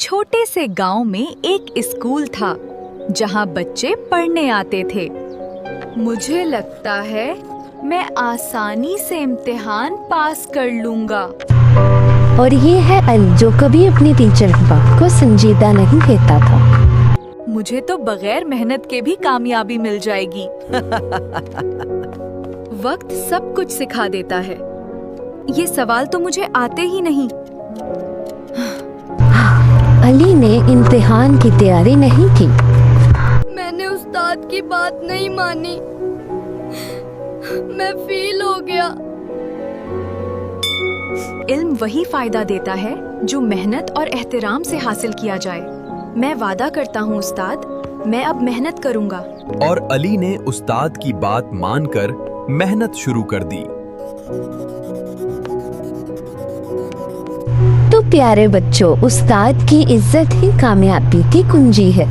छोटे से गांव में एक स्कूल था जहां बच्चे पढ़ने आते थे। मुझे लगता है मैं आसानी से इम्तिहान पास कर लूंगा। और ये है अली जो कभी अपनी टीचर की बात को संजीदा नहीं लेता था। मुझे तो बगैर मेहनत के भी कामयाबी मिल जाएगी। वक्त सब कुछ सिखा देता है। ये सवाल तो मुझे आते ही नहीं। अली ने इम्तिहान की तैयारी नहीं की। मैंने उस्ताद की बात नहीं मानी, मैं फेल हो गया। इल्म वही फायदा देता है जो मेहनत और एहतराम से हासिल किया जाए। मैं वादा करता हूँ उस्ताद, मैं अब मेहनत करूँगा। और अली ने उस्ताद की बात मानकर मेहनत शुरू कर दी। तो प्यारे बच्चों, उस्ताद की इज्जत ही कामयाबी की कुंजी है।